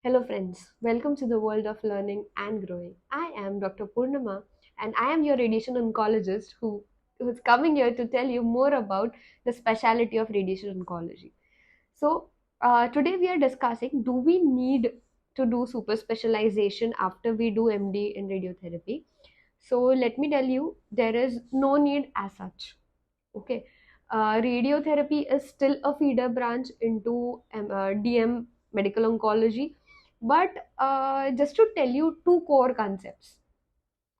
Hello, friends. Welcome to the world of learning and growing. I am Dr. Purnama, and I am your radiation oncologist who's coming here to tell you more about the specialty of radiation oncology. So, today we are discussing, do we need to do super specialization after we do MD in radiotherapy? So, let me tell you, there is no need as such. Okay. Radiotherapy is still a feeder branch into DM medical oncology, but just to tell you two core concepts.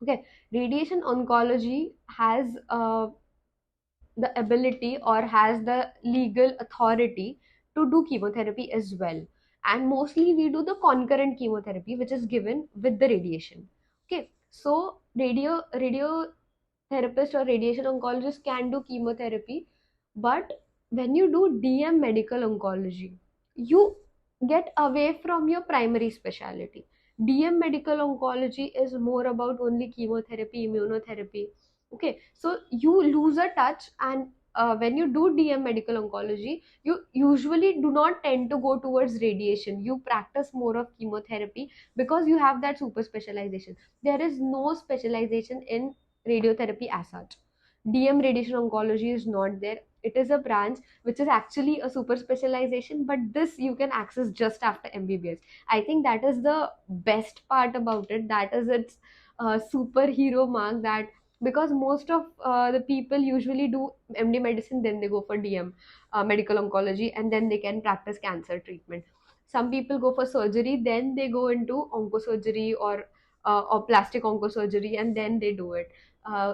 Okay, radiation oncology has the ability or has the legal authority to do chemotherapy as well, and mostly we do the concurrent chemotherapy which is given with the radiation. Okay, so radiotherapist or radiation oncologist can do chemotherapy, but when you do DM medical oncology, you get away from your primary specialty. DM medical oncology is more about only chemotherapy, immunotherapy. Okay, so you lose a touch, and when you do DM medical oncology, you usually do not tend to go towards radiation. You practice more of chemotherapy because you have that super specialization. There is no specialization in radiotherapy as such. DM radiation oncology is not there. It is a branch which is actually a super specialization, but this you can access just after MBBS. I think that is the best part about it. That is its superhero mark, that because most of the people usually do MD medicine, then they go for DM medical oncology, and then they can practice cancer treatment. Some people go for surgery, then they go into oncosurgery or plastic oncosurgery, and then they do it.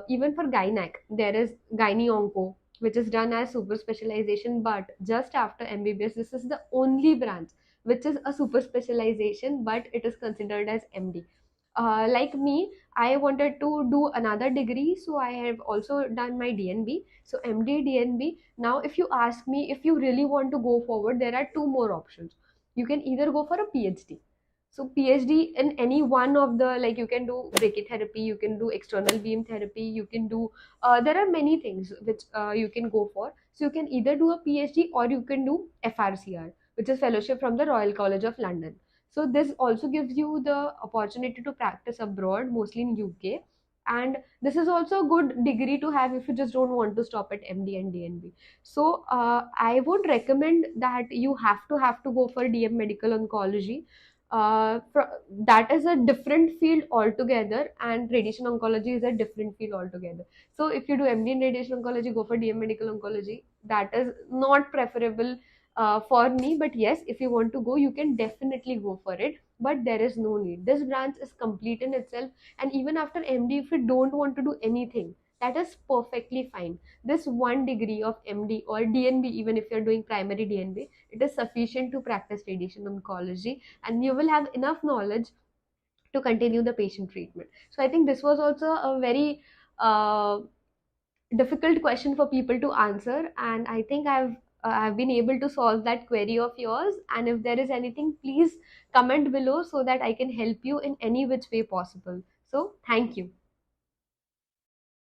Even for gynec, there is gynae onco, which is done as super specialization, but just after MBBS, this is the only branch which is a super specialization, but it is considered as MD. Like me, I wanted to do another degree, so I have also done my DNB. So MD, DNB. Now, if you ask me if you really want to go forward, there are two more options. You can either go for a PhD. So PhD in any one of the, like, you can do brachytherapy, you can do external beam therapy, you can do there are many things which you can go for. So you can either do a PhD or you can do FRCR, which is fellowship from the Royal College of London. So this also gives you the opportunity to practice abroad, mostly in UK. And this is also a good degree to have if you just don't want to stop at MD and DNB. So I would recommend that you have to go for DM medical oncology. That is a different field altogether, and radiation oncology is a different field altogether. So if you do MD in radiation oncology, go for DM medical oncology. That is not preferable for me, but yes, if you want to go, you can definitely go for it, but there is no need. This branch is complete in itself, and even after MD, if you don't want to do anything, that is perfectly fine. This one degree of MD or DNB, even if you're doing primary DNB, it is sufficient to practice radiation oncology, and you will have enough knowledge to continue the patient treatment. So I think this was also a very difficult question for people to answer, and I think I've been able to solve that query of yours. And if there is anything, please comment below so that I can help you in any which way possible. So thank you.